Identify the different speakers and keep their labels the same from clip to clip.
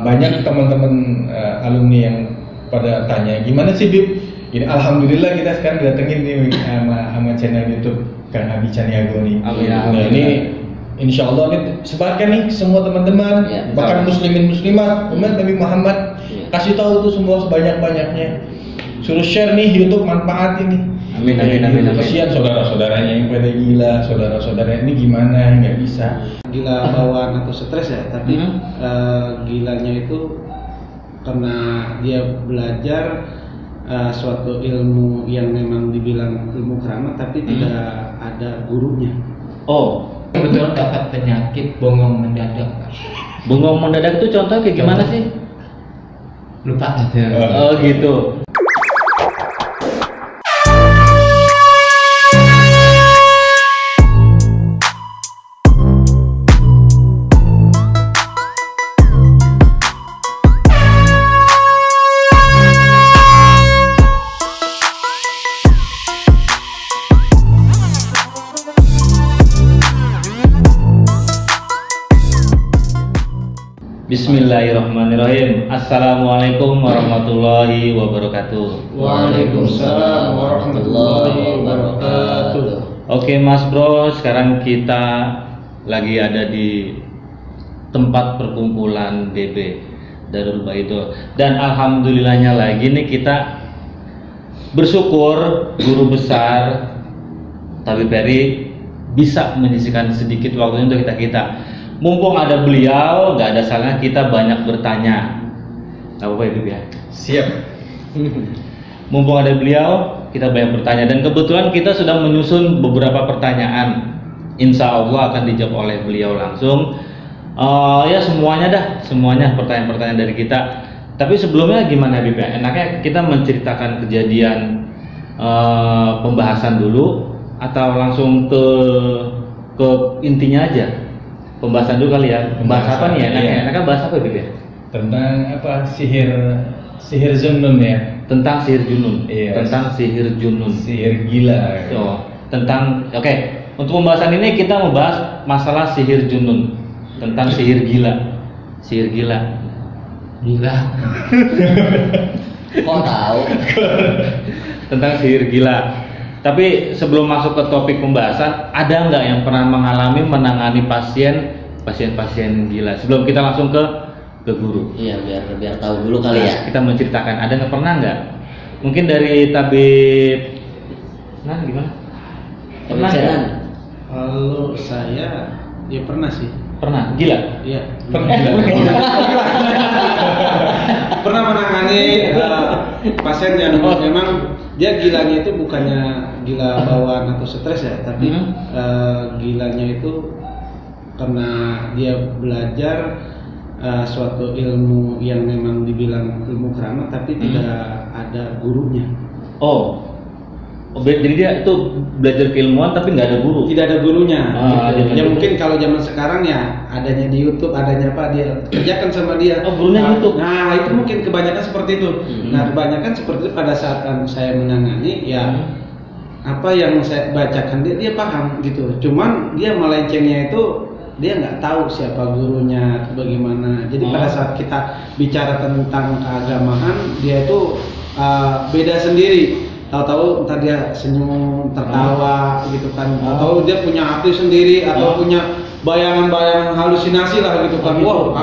Speaker 1: banyak teman-teman alumni yang pada tanya gimana sih Bib? Ini alhamdulillah kita sekarang datengin nih sama channel YouTube Kang Abi Caniago nih. Nah, ini insya Allah nih sebarkan nih semua teman-teman, bahkan muslimin muslimat, umat Nabi Muhammad, kasih tahu tuh semua sebanyak-banyaknya. Suruh share nih YouTube manfaat ini.
Speaker 2: Amin.
Speaker 1: Kasihan saudara-saudaranya yang pada gila, saudara-saudara ini gimana nggak bisa.
Speaker 3: Gila bawaan atau stres ya, tapi gilanya itu karena dia belajar suatu ilmu yang memang dibilang ilmu keramat, tapi tidak ada gurunya.
Speaker 2: Oh,
Speaker 4: betul dapat penyakit bongong mendadak.
Speaker 2: bengong mendadak itu contohnya kayak gimana sih?
Speaker 4: Lupa aja.
Speaker 2: Oh gitu. Bismillahirrahmanirrahim. Assalamualaikum warahmatullahi wabarakatuh.
Speaker 3: Waalaikumsalam warahmatullahi wabarakatuh.
Speaker 2: Oke Mas Bro, sekarang kita lagi ada di tempat perkumpulan DB Darul Baitul. Dan alhamdulillahnya lagi nih kita bersyukur guru besar Tabib Peri bisa menyisihkan sedikit waktunya untuk kita. Mumpung ada beliau, nggak ada salahnya kita banyak bertanya. Gak apa-apa ya Bib ya?
Speaker 1: Siap.
Speaker 2: Mumpung ada beliau, kita banyak bertanya. Dan kebetulan kita sudah menyusun beberapa pertanyaan. Insya Allah akan dijawab oleh beliau langsung. Ya semuanya pertanyaan-pertanyaan dari kita. Tapi sebelumnya gimana Bib ya? Enaknya kita menceritakan kejadian pembahasan dulu atau langsung ke intinya aja? Pembahasan dulu kali ya. Bahas apa nih ya? Enaknya bahas apa Bib ya?
Speaker 1: Tentang apa? Sihir Junun ya.
Speaker 2: Tentang sihir Junun.
Speaker 1: Iya.
Speaker 2: Tentang sihir Junun.
Speaker 1: Sihir gila.
Speaker 2: Oh, oke. Untuk pembahasan ini kita membahas masalah sihir Junun. Tentang sihir gila. Sihir gila.
Speaker 4: Gila. Kok tahu?
Speaker 2: Tentang sihir gila. Tapi sebelum masuk ke topik pembahasan, ada nggak yang pernah menangani pasien gila? Sebelum kita langsung ke guru.
Speaker 5: Iya, biar tahu dulu kali ya.
Speaker 2: Kita menceritakan, ada nggak pernah nggak? Mungkin dari Tabib, nah gimana? Pernah nggak?
Speaker 3: Kalau saya, ya pernah sih.
Speaker 2: Pernah, gila?
Speaker 3: Iya.
Speaker 1: Pernah.
Speaker 3: Pernah menangani pasien yang memang dia gilanya itu bukannya gila bawaan atau stres ya, tapi gilanya itu karena dia belajar suatu ilmu yang memang dibilang ilmu keramat, tapi tidak ada gurunya.
Speaker 2: Jadi dia itu belajar keilmuan tapi nggak ada guru.
Speaker 3: Tidak ada gurunya. Ya
Speaker 2: gitu.
Speaker 3: mungkin kalau zaman sekarang ya adanya di YouTube, adanya apa dia kerjakan sama dia.
Speaker 2: Gurunya YouTube.
Speaker 3: Nah itu mungkin kebanyakan seperti itu. Nah kebanyakan seperti itu pada saat saya menangani ya apa yang saya bacakan dia paham gitu. Cuman dia melencengnya itu dia nggak tahu siapa gurunya atau bagaimana. Jadi pada saat kita bicara tentang keagamaan dia itu beda sendiri. Tahu-tahu entar dia senyum, tertawa gitu kan. Atau dia punya arti sendiri atau punya bayangan-bayangan halusinasi lah gitu kan. Wah,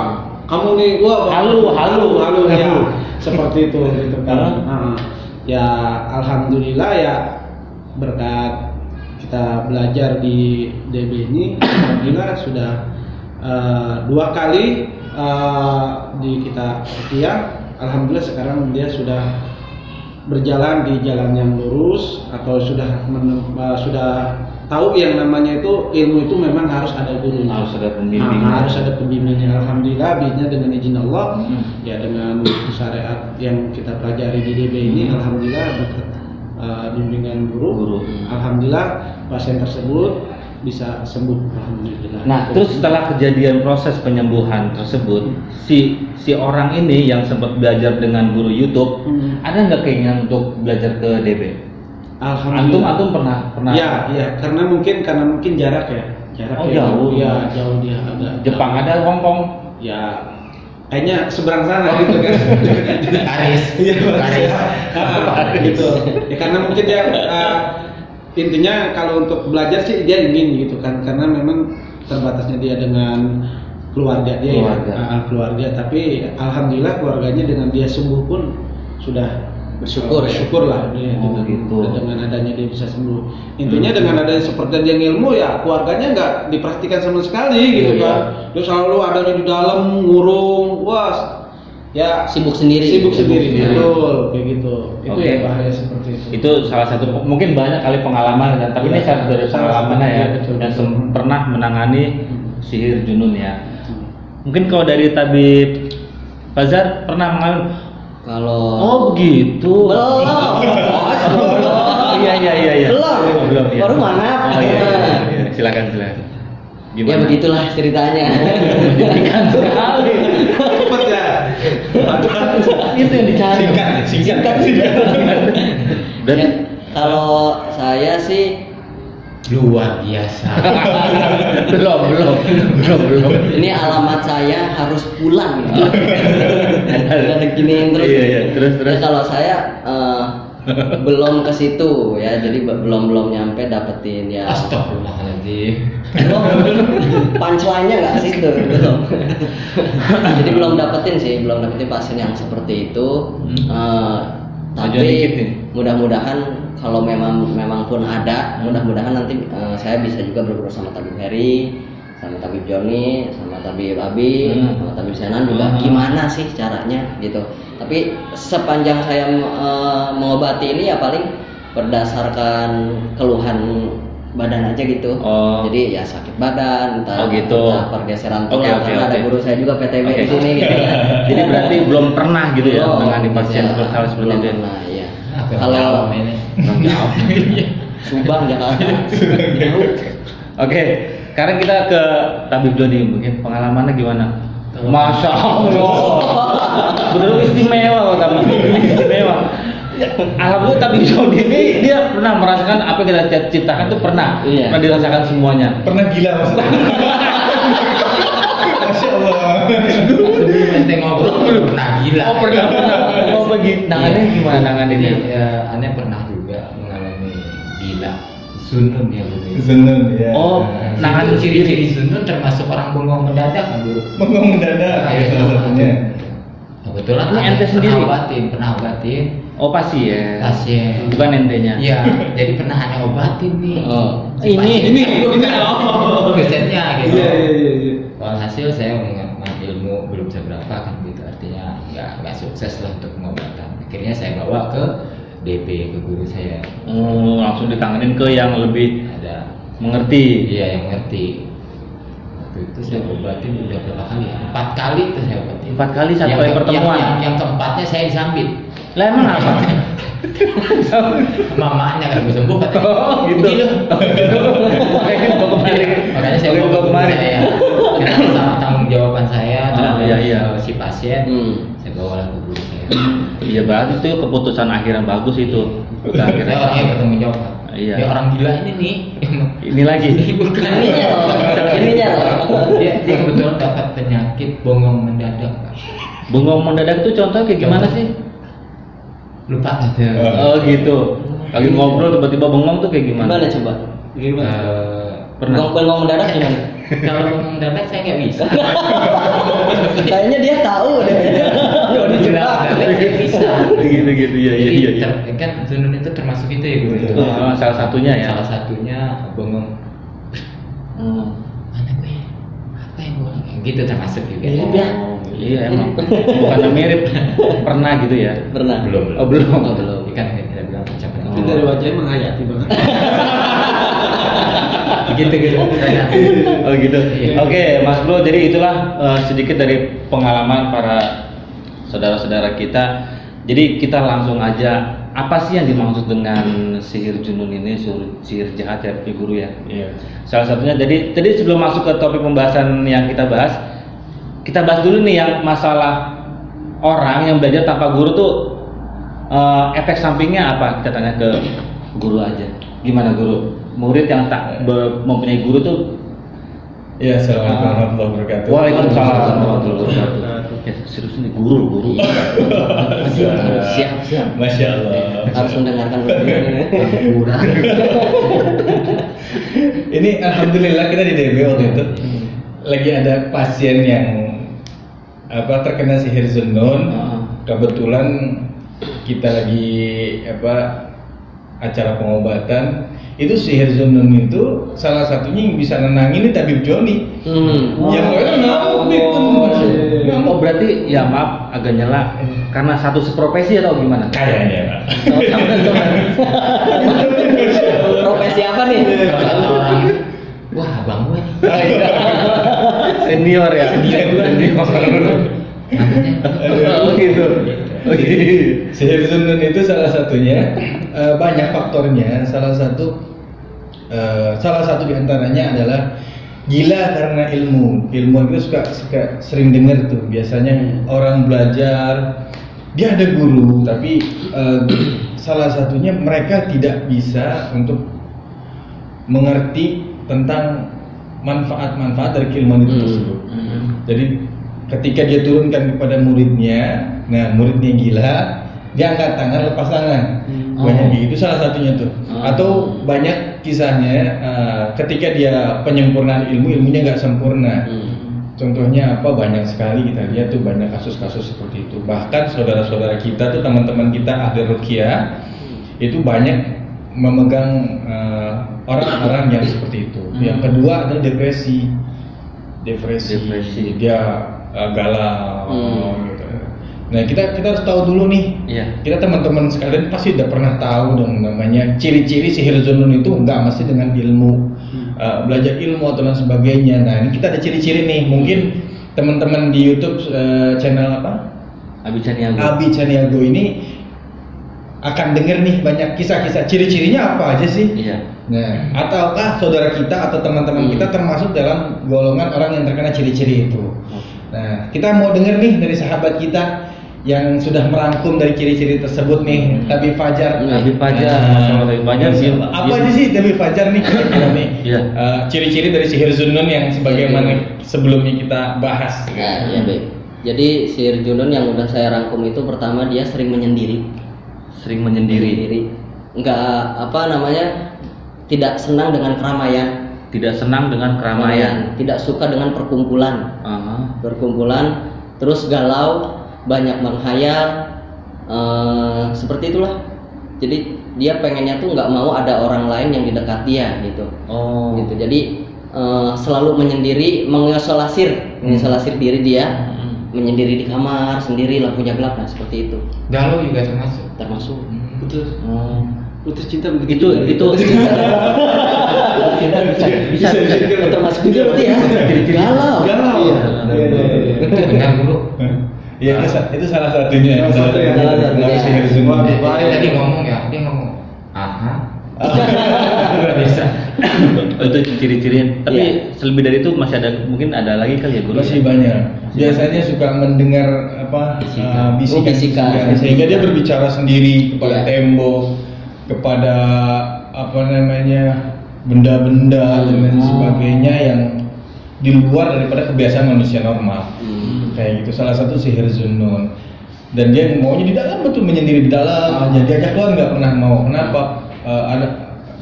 Speaker 3: kamu nih halu ya. Seperti itu gitu kan. Ya alhamdulillah ya berkat kita belajar di DB ini alhamdulillah sudah 2 kali di kita ruqyah. Alhamdulillah sekarang dia sudah berjalan di jalan yang lurus atau sudah tahu yang namanya itu ilmu itu memang harus ada gurunya,
Speaker 2: harus ada pembimbing.
Speaker 3: Harus ada pembimbingnya. Alhamdulillah bisnya dengan izin Allah ya dengan syariat yang kita pelajari di DB ini alhamdulillah berkat bimbingan guru. Alhamdulillah pasien tersebut bisa sembuh alhamdulillah.
Speaker 2: Nah, terus setelah kejadian proses penyembuhan tersebut, si orang ini yang sempat belajar dengan guru YouTube, ada nggak keinginan untuk belajar ke DB?
Speaker 3: Alhamdulillah.
Speaker 2: Antum pernah?
Speaker 3: Ya, karena mungkin jarak ya.
Speaker 2: Jauh.
Speaker 3: Ya, jauh dia agak.
Speaker 2: Jepang ada, Hong Kong.
Speaker 3: Ya, kayaknya seberang sana gitu kan.
Speaker 4: Aris.
Speaker 3: Iya,
Speaker 4: Aris.
Speaker 3: Gitu. Ya karena mungkin dia intinya kalau untuk belajar sih dia ingin gitu kan, karena memang terbatasnya dia dengan keluarga dia keluarga. Tapi alhamdulillah keluarganya dengan dia sembuh pun sudah bersyukur lah dia dengan adanya dia bisa sembuh. Intinya dengan adanya seperti yang ilmu ya keluarganya nggak diperhatikan sama sekali gitu kan. Dia selalu adanya di dalam ngurung, ya
Speaker 5: Sibuk sendiri.
Speaker 3: Betul kayak gitu. Itu
Speaker 2: Oke.
Speaker 3: ya bahaya seperti itu.
Speaker 2: Itu salah satu, mungkin banyak kali pengalaman kan, tapi ini salah dari pengalamannya ya,
Speaker 3: betul.
Speaker 2: dan pernah menangani sihir junun ya. Mungkin kalau dari Tabib Fajar pernah mengalami.
Speaker 5: Kalau
Speaker 2: Oh begitu.
Speaker 5: belum.
Speaker 2: Iya.
Speaker 5: Belum.
Speaker 2: Ya.
Speaker 5: Baru mana?
Speaker 2: Oh iya. Silakan.
Speaker 5: Ya begitulah ceritanya.
Speaker 2: Menyedihkan sekali.
Speaker 3: Cepet ya.
Speaker 2: Itu yang dicari.
Speaker 1: Singkat.
Speaker 2: Dan
Speaker 5: Ya, kalau saya sih
Speaker 4: Luar biasa.
Speaker 2: belum.
Speaker 5: ini alamat saya harus pulang gitu. Udah giniin terus.
Speaker 2: Iya, terus.
Speaker 5: Ya, kalau saya belum ke situ ya, jadi belum nyampe dapetin ya.
Speaker 4: Astagfirullahaladzim.
Speaker 5: Punchline-nya nggak situ belum. Jadi belum dapetin pasien yang seperti itu.
Speaker 2: Ajuan dikit nih.
Speaker 5: Tapi mudah-mudahan kalau memang pun ada, mudah-mudahan nanti saya bisa juga berguru sama Tabib Heri, sama Tabib Joni, sama Tabib Abi, sama Tabib Senan juga gimana sih caranya gitu. Tapi sepanjang saya mengobati ini ya paling berdasarkan keluhan badan aja gitu.
Speaker 2: Oh.
Speaker 5: Jadi ya sakit badan, entah pergeseran
Speaker 2: Oke,
Speaker 5: tulang, karena ada guru saya juga PTW di sini gitu.
Speaker 2: Jadi berarti belum pernah gitu ya menangani pasien
Speaker 5: Ya,
Speaker 2: hal seperti
Speaker 5: belum
Speaker 2: itu.
Speaker 5: pernah, iya.
Speaker 4: Kalau ini
Speaker 5: Subang Jakarta.
Speaker 2: Oke, sekarang kita ke Tabib Joni, mungkin pengalamannya gimana? Masya Allah, betul istimewa kok Tabib Joni, istimewa. Alhamdulillah Tabib Joni ini dia pernah merasakan apa yang kita ciptakan itu pernah dirasakan semuanya.
Speaker 1: Pernah gila maksudnya. Masya Allah.
Speaker 4: sebelum ente ngobrol belum pernah gila.
Speaker 2: Oh pernah. Oh begitu. Nangannya gimana nanganinnya?
Speaker 4: Ya, aneh pernah juga mengalami gila. Sunun ya Bu.
Speaker 1: Zenun ya.
Speaker 2: Oh,
Speaker 4: Nangan ciri-ciri sunun termasuk orang bengong mendadak kan dulu.
Speaker 1: Bengong mendadak
Speaker 4: Iya,
Speaker 1: salah satunya.
Speaker 4: Kebetulan
Speaker 2: Ini ente sendiri?
Speaker 4: pernah obatin
Speaker 2: Oh pasien.
Speaker 4: pasien.
Speaker 2: Bukan entenya.
Speaker 4: Iya, jadi pernah aneh obatin nih.
Speaker 2: Oh,
Speaker 4: Si pasien kesetnya gitu.
Speaker 3: Iya.
Speaker 4: Hasil saya mengambil ilmu belum seberapa kan gitu, artinya nggak sukses lah untuk pengobatan. Akhirnya saya bawa ke DP, ke guru saya.
Speaker 2: Langsung ditanganin ke yang lebih
Speaker 4: Ada
Speaker 2: mengerti.
Speaker 4: iya yang ngerti. Waktu itu saya obatin udah berapa kali ya? 4 kali itu saya obatin.
Speaker 2: 4 kali satu kali pertemuan.
Speaker 4: Yang keempatnya saya disambit.
Speaker 2: Lah emang apa?
Speaker 4: Mamanya kan gue sembuh katanya.
Speaker 2: Oh gitu. Makanya bawa kemari.
Speaker 4: Makanya saya
Speaker 2: bawa
Speaker 4: bawa ke
Speaker 2: kemari.
Speaker 4: saya. Karena sama tanggung jawaban saya terhadap
Speaker 2: iya.
Speaker 4: si pasien, saya bawa ke guru saya.
Speaker 2: Iya berarti itu keputusan akhir yang bagus itu. Udah
Speaker 4: Saya
Speaker 2: akhirnya.
Speaker 4: orangnya bertanggung jawab.
Speaker 2: Iya.
Speaker 4: Ya orang gila ini nih.
Speaker 2: Ini lagi.
Speaker 4: Bukan
Speaker 5: Ininya loh.
Speaker 4: Dia kebetulan dapat penyakit bongong mendadak. Pak.
Speaker 2: Bengong mendadak itu contohnya kayak gimana sih?
Speaker 4: Lupa aja.
Speaker 2: Oh gitu. Lagi ngobrol tiba-tiba bengong tuh kayak gimana?
Speaker 5: Gimana coba?
Speaker 2: Pernah.
Speaker 5: Bengong mendadak gimana?
Speaker 4: Kalau bongong mendadak saya nggak bisa.
Speaker 5: Kayaknya dia tahu deh.
Speaker 4: Kalau mendadak saya bisa.
Speaker 2: Gitu iya.
Speaker 4: Jadi kan sunun itu termasuk itu ya guru.
Speaker 2: Itu salah satunya ya.
Speaker 4: Salah satunya bongong. Mana gue? Apa yang bongong? Gitu termasuk juga.
Speaker 2: Iya emang. Bukannya mirip. Pernah gitu ya?
Speaker 5: Pernah.
Speaker 4: Belum.
Speaker 2: Oh belum.
Speaker 4: Ini kan kita bilang pencapaian.
Speaker 3: Tapi dari wajahnya menghayati banget.
Speaker 4: Gitu.
Speaker 2: Oh gitu.
Speaker 4: Iya.
Speaker 2: Oke, Mas Bro. Jadi itulah sedikit dari pengalaman para saudara-saudara kita. Jadi kita langsung aja. Apa sih yang dimaksud dengan sihir junun ini? Sihir jahat ya, Ibu Guru ya.
Speaker 1: Iya.
Speaker 2: Salah satunya. Jadi sebelum masuk ke topik pembahasan yang kita bahas dulu nih yang masalah orang yang belajar tanpa guru tuh efek sampingnya apa? Kita tanya ke guru aja. Gimana guru? Murid yang tak mempunyai guru tuh
Speaker 1: Iya, assalamualaikum warahmatullahi wabarakatuh.
Speaker 2: Waalaikumsalam warahmatullahi wabarakatuh. Ya, serius ini guru.
Speaker 5: Siap.
Speaker 1: Masya Allah.
Speaker 5: Harus mendengarkan ini.
Speaker 1: Ini alhamdulillah kita di DB waktu itu lagi ada pasien yang terkena sihir zunnun. Kebetulan kita lagi acara pengobatan. Itu sihir zunnun itu salah satunya yang bisa nenangin ini Tabib Joni. Yang lain ngamuk.
Speaker 2: Oh berarti ya maaf agak nyela karena satu seprofesi atau gimana?
Speaker 1: Kayaknya.
Speaker 5: Profesi apa nih?
Speaker 4: Wah, abang gue.
Speaker 2: Senior ya.
Speaker 4: Namanya.
Speaker 2: Oh gitu.
Speaker 1: Sihir zunnun itu salah satunya, banyak faktornya. Salah satu diantaranya adalah gila karena ilmu. Ilmu itu suka sering dengar tuh. Biasanya orang belajar, dia ada guru, tapi salah satunya mereka tidak bisa untuk mengerti tentang manfaat-manfaat dari keilmuan itu tersebut. Jadi ketika dia turunkan kepada muridnya, nah muridnya gila, dia angkat tangan lepas tangan. Banyak gitu salah satunya tuh. Atau banyak kisahnya ketika dia penyempurnaan ilmunya nggak sempurna. Contohnya apa, banyak sekali kita lihat tuh banyak kasus-kasus seperti itu. Bahkan saudara-saudara kita tuh, teman-teman kita ahli ruqyah itu banyak memegang orang-orang yang seperti itu. Yang kedua adalah depresi. Dia galau gitu. Nah kita harus tahu dulu nih. Kita teman-teman sekalian pasti udah pernah tahu dong namanya ciri-ciri sihir zunnun itu nggak mesti dengan ilmu, belajar ilmu atau dan sebagainya. Nah ini kita ada ciri-ciri nih. Mungkin teman-teman di YouTube channel apa? Abi Caniago ini akan denger nih banyak kisah-kisah, ciri-cirinya apa aja sih? Nah, ataukah saudara kita atau teman-teman kita termasuk dalam golongan orang yang terkena ciri-ciri itu? Nah, kita mau denger nih dari sahabat kita yang sudah merangkum dari ciri-ciri tersebut nih, Tabib Fajar.
Speaker 2: Tabib Fajar,
Speaker 1: apa aja sih Tabib Fajar nih kira-kira nih? Ciri-ciri dari sihir zunnun yang sebagaimana sebelumnya kita bahas.
Speaker 5: Iya baik. Jadi sihir zunnun yang udah saya rangkum itu pertama dia sering menyendiri. Enggak tidak senang dengan keramaian. Tidak suka dengan perkumpulan. Terus galau, banyak menghayal, seperti itulah. Jadi dia pengennya tuh nggak mau ada orang lain yang dekat dia gitu. Gitu. Jadi selalu menyendiri, mengisolasir diri dia, menyendiri di kamar sendiri, lampunya gelap, nah seperti itu.
Speaker 4: Galau juga termasuk.
Speaker 3: Putus cinta
Speaker 2: itu bisa
Speaker 5: termasuk juga berarti ya. Galau.
Speaker 4: Benar dulu.
Speaker 1: Iya, itu salah satunya.
Speaker 4: Sihir zunnun. Tadi ngomong ya, dia ngomong. Bisa.
Speaker 2: Itu ciri-cirinya. Tapi lebih dari itu masih ada, mungkin ada lagi kali ya guru.
Speaker 1: Masih banyak. Biasanya suka mendengar bisikan, sehingga dia berbicara sendiri kepada tembok, kepada benda-benda dan lain sebagainya yang di luar daripada kebiasaan manusia normal. Kayak gitu, salah satu sihir zunnun. Dan dia maunya di dalam, betul menyendiri di dalam, jadi diajak keluar nggak pernah mau. Kenapa?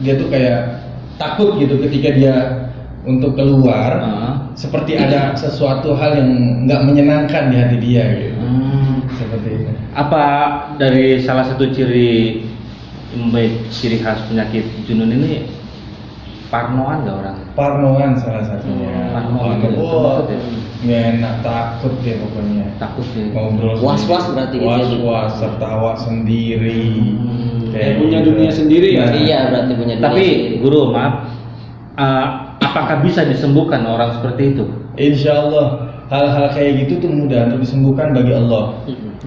Speaker 1: Dia tuh kayak takut gitu ketika dia untuk keluar, seperti ada sesuatu hal yang nggak menyenangkan di hati dia gitu. Seperti itu.
Speaker 2: Apa dari salah satu ciri khas penyakit zunnun ini, parnoan nggak orang?
Speaker 1: Parnoan salah satunya. Nggak enak, takut dia pokoknya.
Speaker 2: Takut ya.
Speaker 1: Ngobrol.
Speaker 5: Was-was berarti gitu.
Speaker 1: Was-was, tertawa sendiri.
Speaker 3: Kayak punya dunia sendiri ya.
Speaker 5: Iya berarti punya dunia.
Speaker 2: Tapi
Speaker 5: sendiri.
Speaker 2: guru maaf, apakah bisa disembuhkan orang seperti itu?
Speaker 1: Insya Allah hal-hal kayak gitu tuh mudah untuk disembuhkan bagi Allah.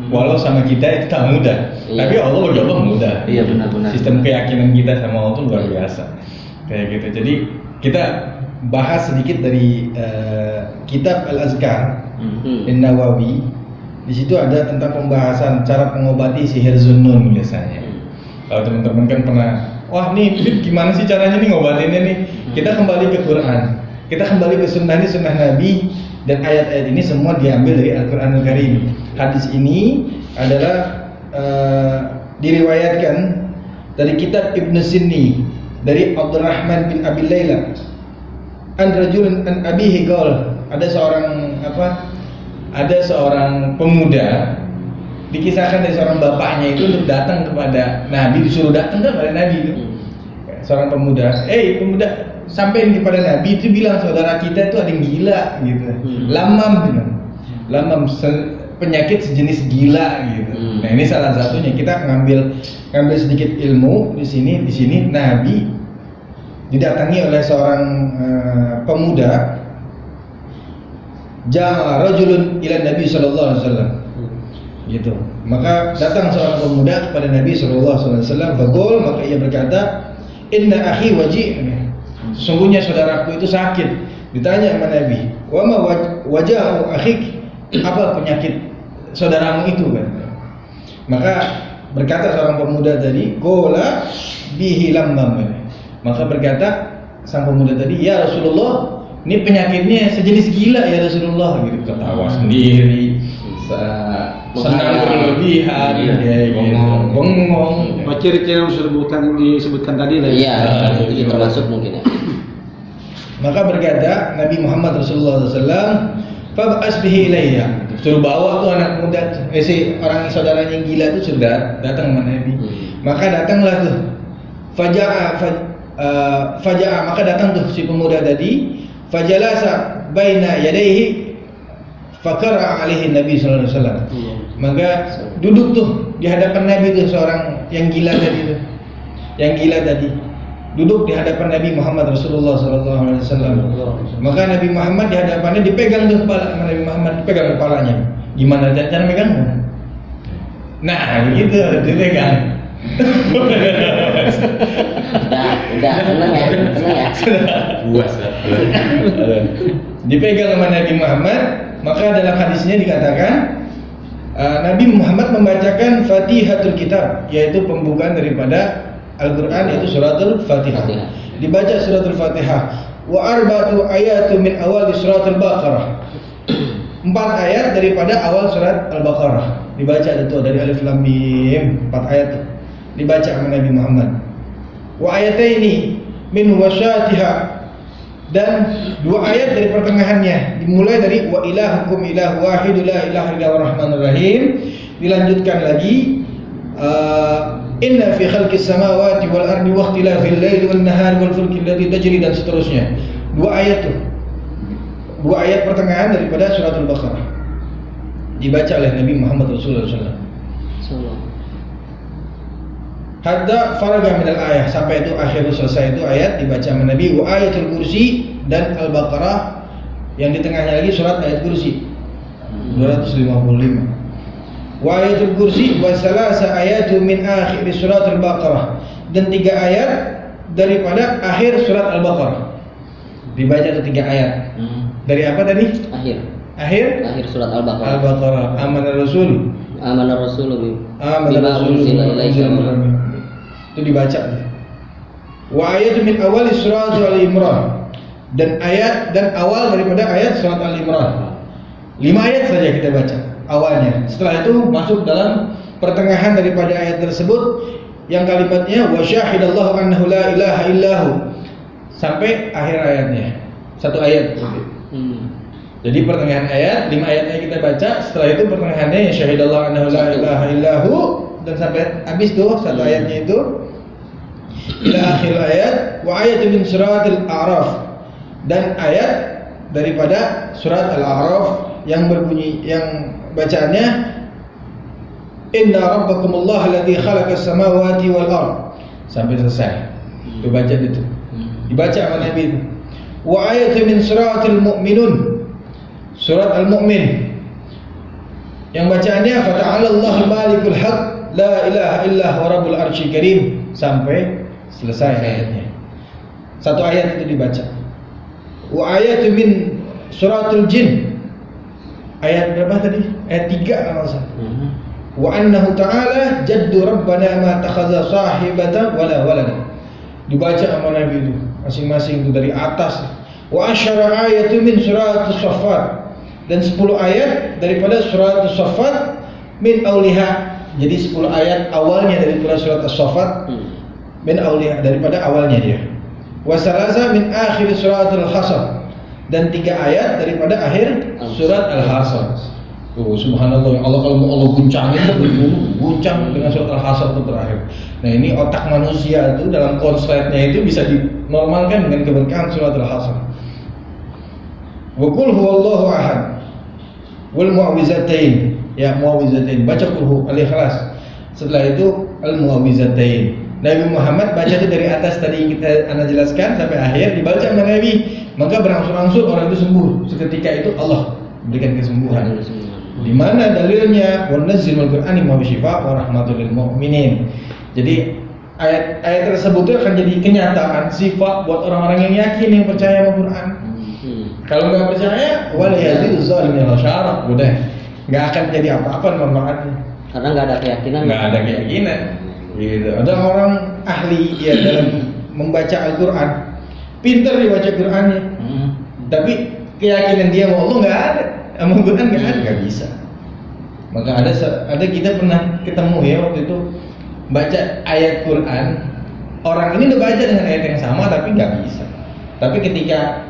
Speaker 1: Walau sama kita itu tak mudah, tapi Allah bagi Allah mudah.
Speaker 2: Iya benar-benar.
Speaker 1: Sistem keyakinan kita sama Allah itu luar biasa. Kayak gitu. Jadi kita bahas sedikit dari kitab Al-Azkar An-Nawawi. Di situ ada tentang pembahasan cara mengobati sihir zunnun biasanya. Kalau teman-teman kan pernah, wah nih gimana sih caranya nih ngobatinnya nih? Kita kembali ke Quran, kita kembali ke sunnah Nabi Dan ayat-ayat ini semua diambil dari Al-Qur'anul Karim. Hadis ini adalah diriwayatkan dari kitab Ibn Sinni dari Abdurrahman bin Abi Layla an rajulun an abihi qala, ada seorang pemuda dikisahkan dari seorang bapaknya itu untuk datang kepada Nabi, disuruh datang kepada Nabi itu. Seorang pemuda, pemuda sampai kepada Nabi itu bilang, saudara kita itu ada yang gila gitu. Lamam penyakit sejenis gila gitu. Nah, ini salah satunya. Kita ngambil sedikit ilmu di sini Nabi didatangi oleh seorang pemuda. Ja'a rajulun ila Nabi sallallahu alaihi wasallam. Gitu. Maka datang seorang pemuda kepada Nabi sallallahu alaihi wasallam, faqul, maka ia berkata, "Inna akhi waji'." Sesungguhnya saudaraku itu sakit. Ditanya sama Nabi, "Wa ma wajahu akhik?" Apa penyakit saudaramu itu kan? Maka berkata seorang pemuda tadi, "Qala bihi lamam." Maka berkata sang pemuda tadi, "Ya Rasulullah, ini penyakitnya sejenis gila ya Rasulullah." Gitu, ketawa sendiri, senang berlebihan, bengong.
Speaker 3: Ciri-ciri yang disebutkan tadi lah.
Speaker 5: Iya, itu termasuk mungkin ya.
Speaker 1: Maka berkata Nabi Muhammad Rasulullah SAW, "Fab'as bihi ilayya." Suruh bawa tuh anak muda, si orang saudaranya yang gila itu sudah datang sama Nabi. Maka datanglah tuh. Faja'a, maka datang tuh si pemuda tadi. Fajalasa baina yadayhi fakara alaihi Nabi sallallahu alaihi wasallam. Maka duduk tuh di hadapan Nabi tuh seorang yang gila tadi tuh. Yang gila tadi duduk di hadapan Nabi Muhammad Rasulullah sallallahu alaihi wasallam. Maka Nabi Muhammad di hadapannya dipegang tuh kepala Nabi Muhammad, dipegang kepalanya. Gimana cara megangnya? Nah, begitu dipegang.
Speaker 5: Udah tenang ya.
Speaker 2: Puas.
Speaker 1: Dipegang sama Nabi Muhammad, maka dalam hadisnya dikatakan Nabi Muhammad membacakan Fatihatul Kitab, yaitu pembukaan daripada Al-Quran, yaitu suratul Fatihah. Dibaca suratul Fatihah. Wa arba'atu ayatu min awal suratul Baqarah. 4 ayat daripada awal surat Al-Baqarah. Dibaca itu dari Alif Lam Mim, 4 ayat itu dibaca oleh Nabi Muhammad. Wa ayataini min wasyatiha, dan 2 ayat dari pertengahannya dimulai dari wa ilahukum ilahu wahid la ilaha illa rahmanur rahim. Dilanjutkan lagi inna fi khalqis samawati wal ardi wa ikhtilafil laili wan nahari wal fulki allati tajri, dan seterusnya. 2 ayat tuh. 2 ayat pertengahan daripada surat Al-Baqarah dibaca oleh Nabi Muhammad Rasulullah SAW. Hatta faraga minal ayah, sampai itu akhir selesai itu ayat dibaca sama Nabi. Wa ayatul kursi, dan Al-Baqarah yang di tengahnya lagi surat ayat kursi 255. Wa ayatul kursi wa salasa ayatu min akhir surat Al-Baqarah, dan 3 ayat daripada akhir surat Al-Baqarah. Dibaca itu 3 ayat. Dari apa tadi? Akhir surat Al-Baqarah. Amanah Rasul. Itu dibaca. Wa ayatu min awal surat Al-Imran, dan awal daripada ayat surat Al-Imran. 5 ayat saja kita baca awalnya. Setelah itu masuk dalam pertengahan daripada ayat tersebut yang kalimatnya wa syahidallahu annahu la ilaha illahu, sampai akhir ayatnya. 1 ayat. Jadi pertengahan ayat, 5 ayatnya kita baca. Setelah itu pertengahannya ya syahidallahu annahu la ilaha illahu, dan sampai habis tuh 1 ayatnya itu ila akhir ayat. Wa ayatu min suratil A'raf, dan ayat daripada surat Al-A'raf yang berbunyi, yang bacaannya inna rabbakumullah alladzi khalaqas samawati wal ard, sampai selesai. Itu baca itu. Dibaca sama Nabi itu. Wa ayatu min suratil mu'minun, surat Al-Mu'min, yang bacaannya fata'ala Allahul malikul haq la ilaha illa huwa rabbul arsyil karim, sampai selesai ayatnya. 1 ayat itu dibaca. Wa ayatu min suratul jin, ayat berapa tadi? Ayat 3 kalau salah. Wa annahu ta'ala jaddu rabbana ma takhadha sahibatan wala walada. Dibaca sama Nabi itu masing-masing itu dari atas. Wa asyara ayatu min suratus Saffat, dan 10 ayat daripada surat As-Saffat min auliha. Jadi 10 ayat awalnya dari surat As-Saffat min auliha, daripada awalnya dia. Wa salasa min akhir surat Al-Hasr, dan 3 ayat daripada akhir surat Al-Hasr. Oh, subhanallah, Allah kalau mau Allah guncangin guncang dengan surat Al-Hasr itu terakhir. Nah, ini otak manusia itu dalam konsletnya itu bisa dinormalkan dengan keberkahan surat Al-Hasr. Wa qul huwallahu ahad wal mu'awwizatain, ya mu'awwizatain, baca qul al-ikhlas. Setelah itu al-mu'awwizatain. Nabi Muhammad baca itu dari atas tadi yang Anda jelaskan sampai akhir, dibaca sama Nabi, maka berangsur-angsur orang itu sembuh. Seketika itu Allah berikan kesembuhan. Di mana dalilnya? Wa nazzilul Qur'ani ma syifa wa rahmatul lil mu'minin. Jadi ayat tersebut itu akan jadi kenyataan sifat buat orang-orang yang yakin, yang percaya sama Quran. Kalau nggak percaya, wala yazidu zalimin syarab, udah nggak akan jadi apa-apa manfaatnya.
Speaker 5: Karena nggak ada keyakinan.
Speaker 1: Nggak ada keyakinan. Gitu. Ada orang ahli ya dalam membaca Al-Quran, pintar dibaca Qurannya, tapi keyakinan dia sama Allah nggak ada, sama Quran nggak bisa. Maka ada kita pernah ketemu ya waktu itu baca ayat Quran, orang ini udah baca dengan ayat yang sama tapi nggak bisa. Tapi ketika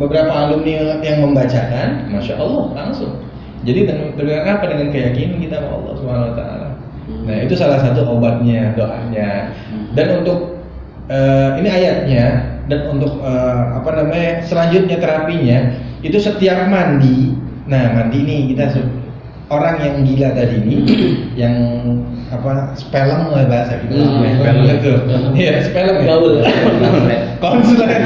Speaker 1: beberapa alumni yang membacakan, masya Allah langsung. Jadi dengan apa? Dengan keyakinan kita sama Allah Subhanahu Wa Taala. Nah, itu salah satu obatnya, doanya. Dan untuk ini ayatnya, dan untuk selanjutnya terapinya itu setiap mandi. Nah, mandi ini kita orang yang gila tadi ini yang spelling lah bahasa gitu. Spelling itu. Iya, spelling ya. Konslet.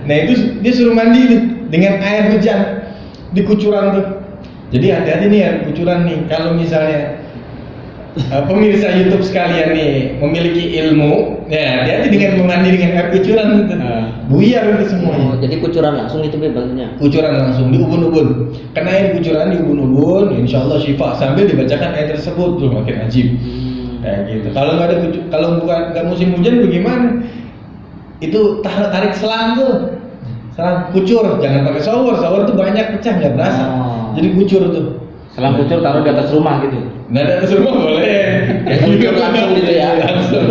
Speaker 1: Nah, itu dia suruh mandi tuh dengan air hujan di kucuran tuh. Jadi hati-hati nih air kucuran nih. Kalau misalnya pemirsa YouTube sekalian nih memiliki ilmu, ya hati-hati dengan memandi dengan air kucuran itu. Buyar itu semuanya.
Speaker 5: Jadi kucuran langsung itu bentuknya.
Speaker 1: Kucuran langsung di ubun-ubun. Kena air kucuran di ubun-ubun, insya Allah syifa, sambil dibacakan ayat tersebut tuh makin ajib. Kayak gitu. Kalau nggak ada kalau nggak musim hujan bagaimana? Itu tarik selang tuh. Selang kucur, jangan pakai shower tuh banyak pecah nggak berasa. Jadi kucur tuh.
Speaker 2: Selang kucur taruh di atas rumah gitu.
Speaker 1: Nah, di atas rumah boleh.
Speaker 5: Kucur langsung gitu ya.
Speaker 1: Langsung.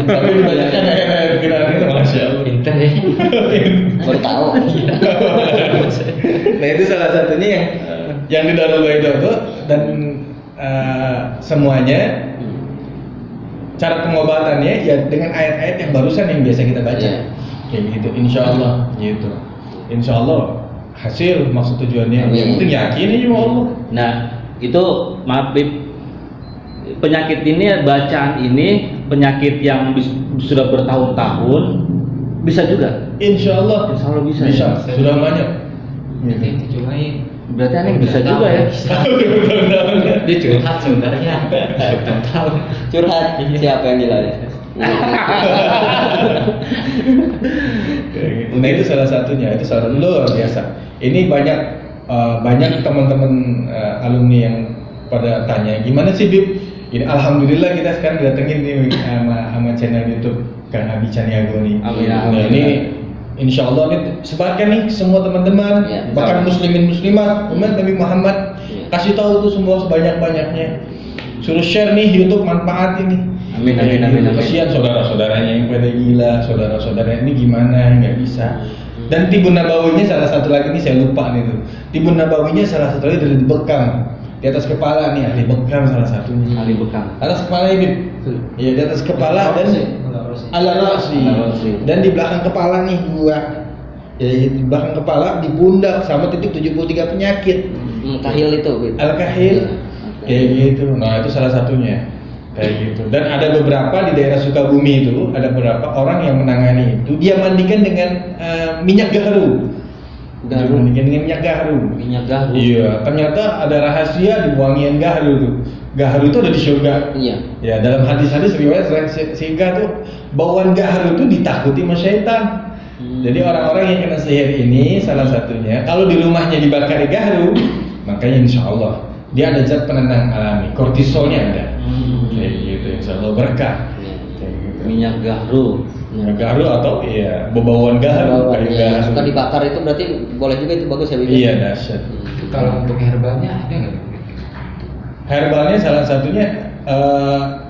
Speaker 1: Tapi dibacakan ayat Quran itu masya Allah.
Speaker 4: Pintar ya.
Speaker 5: Baru tahu.
Speaker 1: Nah, itu salah satunya yang di dalam itu dan semuanya cara pengobatannya ya dengan ayat-ayat yang barusan yang biasa kita baca. Kayak gitu, insya Allah gitu. Insya Allah hasil maksud tujuannya. Yang penting yakin aja sama Allah.
Speaker 2: Nah, itu maaf Bib, penyakit ini, bacaan ini penyakit yang sudah bertahun-tahun bisa juga.
Speaker 1: Insya Allah
Speaker 2: bisa.
Speaker 1: Bisa. Sudah banyak.
Speaker 4: Berarti itu cuma
Speaker 2: berarti aneh bisa juga ya.
Speaker 4: Dia curhat sebenarnya. Tahu.
Speaker 5: Curhat. Siapa yang nilai?
Speaker 1: Nah, itu salah satunya, itu salah luar biasa. Ini banyak teman-teman alumni yang pada tanya, gimana sih Bib? Ini alhamdulillah kita sekarang didatengin nih sama channel YouTube Kang Abi Caniago nih. Nah, ini insya Allah nih sebarkan nih semua teman-teman, bahkan muslimin muslimat, umat Nabi Muhammad, kasih tahu tuh semua sebanyak-banyaknya. Suruh share nih YouTube manfaat ini.
Speaker 2: Amin.
Speaker 1: Kasihan saudara-saudaranya yang pada gila, saudara-saudara ini gimana nggak bisa. Dan Tibun Nabawinya salah satu lagi nih saya lupa nih tuh. Tibun Nabawinya salah satu lagi dari bekam di atas kepala nih, ahli bekam salah satunya.
Speaker 2: Ahli bekam.
Speaker 1: Atas kepala ini, ya di atas kepala dan ala rasi. Dan di belakang kepala nih dua. Ya di belakang kepala, di pundak sama titik 73 penyakit.
Speaker 5: Kahil itu.
Speaker 1: Al-kahil. Kayak gitu. Nah, itu salah satunya. Kayak gitu. Dan ada beberapa di daerah Sukabumi itu, ada beberapa orang yang menangani itu, dia mandikan dengan minyak gaharu. Mandikan dengan minyak gaharu.
Speaker 5: Minyak gaharu.
Speaker 1: Iya, ternyata ada rahasia di wangian gaharu itu. Gaharu itu ada di surga.
Speaker 5: Iya.
Speaker 1: Ya, dalam hadis-hadis riwayat sehingga tuh bauan gaharu itu ditakuti sama syaitan. Jadi orang-orang yang kena sihir ini salah satunya, kalau di rumahnya dibakar gaharu, makanya insya Allah dia ada zat penenang alami, kortisolnya ada. Kayak gitu, insya Allah berkah.
Speaker 2: Minyak gaharu.
Speaker 1: gaharu atau ya bebauan gaharu, kayu
Speaker 5: Iya,
Speaker 1: gaharu.
Speaker 5: suka dibakar itu berarti boleh juga, itu bagus ya Bib?
Speaker 1: Iya, dahsyat.
Speaker 4: Kalau untuk herbalnya ada nggak?
Speaker 1: Herbalnya salah satunya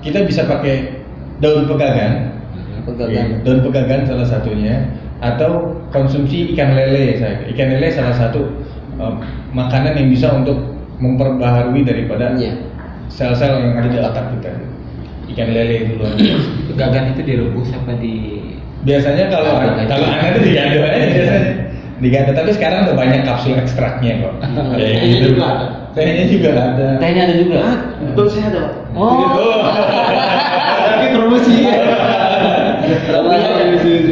Speaker 1: kita bisa pakai daun pegagan.
Speaker 5: Pegagan.
Speaker 1: Daun pegagan salah satunya, atau konsumsi ikan lele. Ikan lele salah satu makanan yang bisa untuk memperbaharui daripada
Speaker 5: Iya.
Speaker 1: sel-sel yang ada di otak kita. Ikan lele itu luar biasa.
Speaker 4: Pegagan itu direbus apa di?
Speaker 1: Biasanya kalau anak itu digado aja biasanya. Digado, tapi sekarang udah banyak kapsul ekstraknya kok. Kayak gitu. Tehnya juga ada.
Speaker 2: Tehnya ada juga.
Speaker 3: Betul, saya ada.
Speaker 2: Oh.
Speaker 3: Tapi promosi.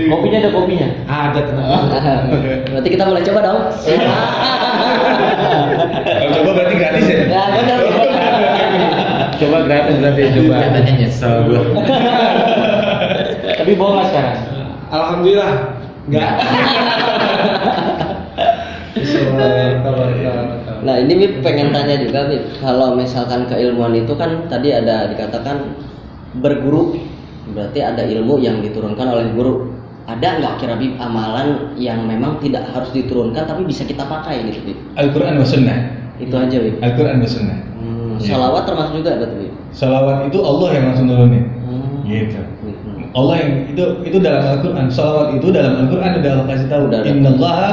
Speaker 2: Kopinya ada kopinya.
Speaker 3: Ada tenang.
Speaker 5: Berarti kita mulai coba dong.
Speaker 1: Kalau coba berarti gratis ya?
Speaker 5: Ya, benar.
Speaker 2: Coba gratis nanti coba.
Speaker 4: Katanya nyesel gua.
Speaker 2: Tapi bawa nggak sekarang?
Speaker 3: Alhamdulillah. Enggak.
Speaker 5: Nah ini Bib pengen tanya juga Bib, kalau misalkan keilmuan itu kan tadi ada dikatakan berguru, berarti ada ilmu yang diturunkan oleh guru. Ada nggak kira Bib amalan yang memang tidak harus diturunkan tapi bisa kita pakai gitu Bib?
Speaker 1: Al-Quran wa sunnah.
Speaker 5: Itu aja Bib.
Speaker 1: Al-Quran wa sunnah.
Speaker 5: Salawat termasuk juga ada tuh Bib.
Speaker 1: Salawat itu Allah yang langsung nurunin. Gitu.
Speaker 5: Hmm.
Speaker 1: Allah yang itu dalam Al-Quran. Salawat itu dalam Al-Quran udah Allah kasih tahu.
Speaker 5: Udah ada.
Speaker 1: Innallaha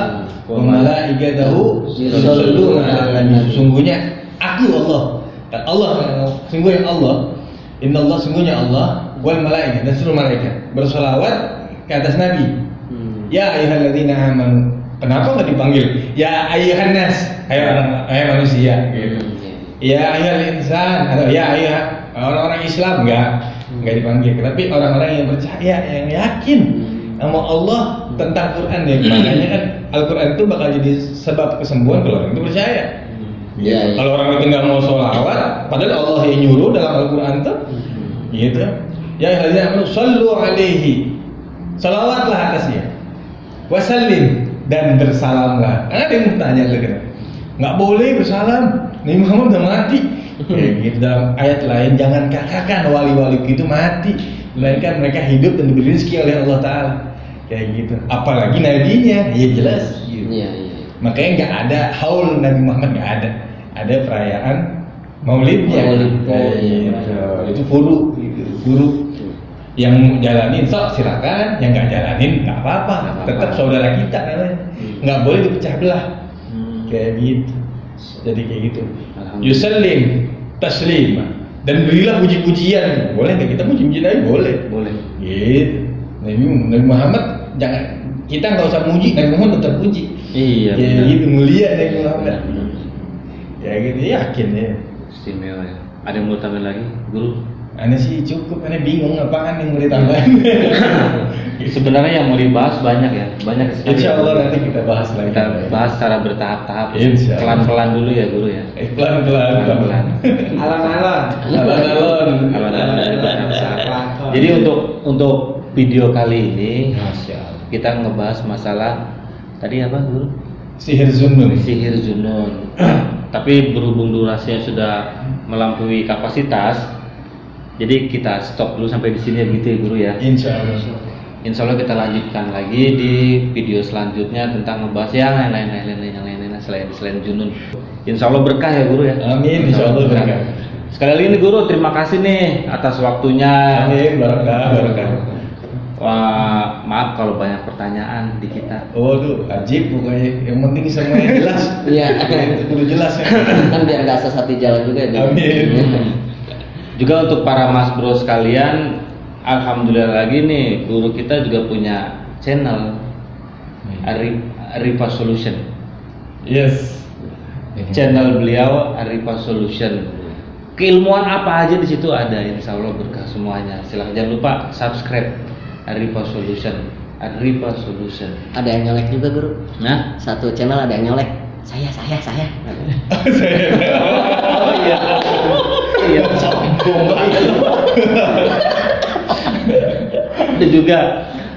Speaker 1: wa malaikatahu yusholluna 'alan nabi. Sesungguhnya aku Allah. Dan Allah sungguhnya Allah. Innallah sungguhnya Allah wal malaikat dan seluruh malaikat bersolawat ke atas Nabi. Ya ayyuhalladzina amanu. Kenapa nggak dipanggil ya ayyuhan nas, hai manusia gitu. Ya ayyuhal insan atau ya ayyuh orang-orang Islam enggak dipanggil, tapi orang-orang yang percaya, yang yakin sama Allah tentang Quran ya. Makanya kan Al-Quran itu bakal jadi sebab kesembuhan kalau orang itu percaya.
Speaker 5: Iya, iya.
Speaker 1: Kalau orang itu nggak mau sholawat, padahal Allah yang nyuruh dalam Al-Quran itu, gitu. Ya ayyuhalladzina amanu shallu alaihi, salawatlah atasnya, wasallim dan bersalamlah. Karena ada yang bertanya tuh kan, nggak boleh bersalam, Nabi Muhammad udah mati. Kayak gitu dalam ayat lain, jangan katakan wali-wali itu mati, melainkan mereka hidup dan diberi rezeki oleh Allah Taala. Kayak gitu. Apalagi nabinya, ya jelas. Gitu.
Speaker 5: Iya, iya.
Speaker 1: Makanya nggak ada haul Nabi Muhammad, nggak ada. Ada perayaan maulidnya.
Speaker 5: Maulid.
Speaker 1: Kayak gitu. Itu furu, gitu. Furu. Yang jalanin sok silakan, yang nggak jalanin nggak apa-apa. Tetap saudara kita namanya. Nggak boleh dipecah belah. Kayak gitu. Jadi kayak gitu. Yusallim taslim dan berilah puji-pujian. Boleh nggak kita puji-pujian aja? Boleh.
Speaker 2: Boleh.
Speaker 1: Gitu. Nabi Muhammad jangan, kita nggak usah muji, Nabi Muhammad tetap puji.
Speaker 2: Iya.
Speaker 1: Ya
Speaker 2: benar.
Speaker 1: gitu, mulia Nabi Muhammad. Ya gitu, yakin ya.
Speaker 2: Istimewa ya. Ada yang mau tambah lagi, Guru?
Speaker 1: Aneh sih cukup, aneh bingung apaan yang mau ditambahin.
Speaker 2: Sebenarnya yang mau dibahas banyak ya, banyak sekali.
Speaker 1: Insya Allah nanti kita bahas lagi.
Speaker 2: Kita bahas secara bertahap-tahap,
Speaker 1: Insya Allah.
Speaker 2: pelan-pelan dulu ya Guru ya.
Speaker 1: Pelan-pelan.
Speaker 3: Alon-alon.
Speaker 1: Alon-alon.
Speaker 2: Jadi untuk video kali ini
Speaker 4: Masya Allah.
Speaker 2: kita ngebahas masalah tadi apa Guru?
Speaker 1: Sihir Zunun.
Speaker 2: Sihir Junun. Tapi berhubung durasinya sudah melampaui kapasitas, jadi kita stop dulu sampai di sini gitu ya Guru ya.
Speaker 1: Insya Allah.
Speaker 2: Insya Allah kita lanjutkan lagi di video selanjutnya tentang ngebahas yang lain-lain selain Junun. Insya Allah berkah ya Guru ya.
Speaker 1: Amin. Insya Allah berkah.
Speaker 2: Sekali lagi nih Guru, terima kasih nih atas waktunya.
Speaker 1: Amin. Barakah.
Speaker 2: Wah, maaf kalau banyak pertanyaan di kita.
Speaker 1: Waduh, ajib pokoknya. Yang penting semuanya jelas.
Speaker 5: Iya.
Speaker 1: Itu perlu jelas ya.
Speaker 5: Kan biar nggak sesat di jalan juga ya. Bib.
Speaker 1: Amin.
Speaker 2: Juga untuk para mas bro sekalian, alhamdulillah lagi nih guru kita juga punya channel Arifa Solution.
Speaker 1: Yes.
Speaker 2: Channel beliau Arifa Solution. Keilmuan apa aja di situ ada, insya Allah berkah semuanya. Silahkan jangan lupa subscribe Arifa Solution. Arifa Solution.
Speaker 5: Ada yang nyolek juga Guru.
Speaker 2: Nah,
Speaker 5: Satu channel ada yang nyolek. Saya.
Speaker 2: oh iya, iya.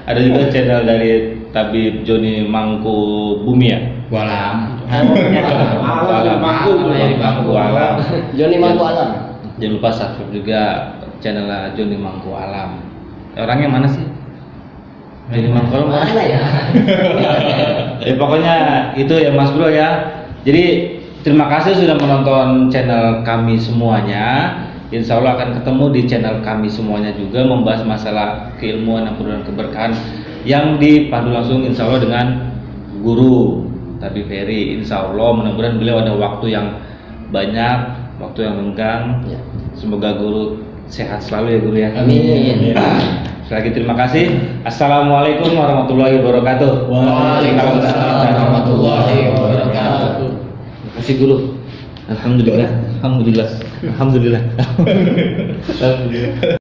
Speaker 2: Ada juga channel dari Tabib Joni Mangku Bumi ya.
Speaker 4: Walam.
Speaker 2: Mangku Alam.
Speaker 5: Joni Mangku Alam.
Speaker 2: Jangan lupa subscribe juga channel Joni Mangku Alam. Orangnya mana sih? Minimal kolom
Speaker 5: Mana ya?
Speaker 2: Ya pokoknya itu ya Mas Bro ya. Jadi terima kasih sudah menonton channel kami semuanya. Insya Allah akan ketemu di channel kami semuanya juga membahas masalah keilmuan dan keberkahan yang dipadu langsung insya Allah dengan Guru Tabib Heri. Insya Allah mudah-mudahan beliau ada waktu yang banyak, waktu yang lenggang.
Speaker 5: Ya.
Speaker 2: Semoga Guru sehat selalu ya Guru ya.
Speaker 5: Amin.
Speaker 2: Sekali lagi terima kasih. Assalamualaikum warahmatullahi wabarakatuh.
Speaker 4: Waalaikumsalam warahmatullahi wabarakatuh.
Speaker 2: Terima kasih Guru. Alhamdulillah. Alhamdulillah. Alhamdulillah. Alhamdulillah.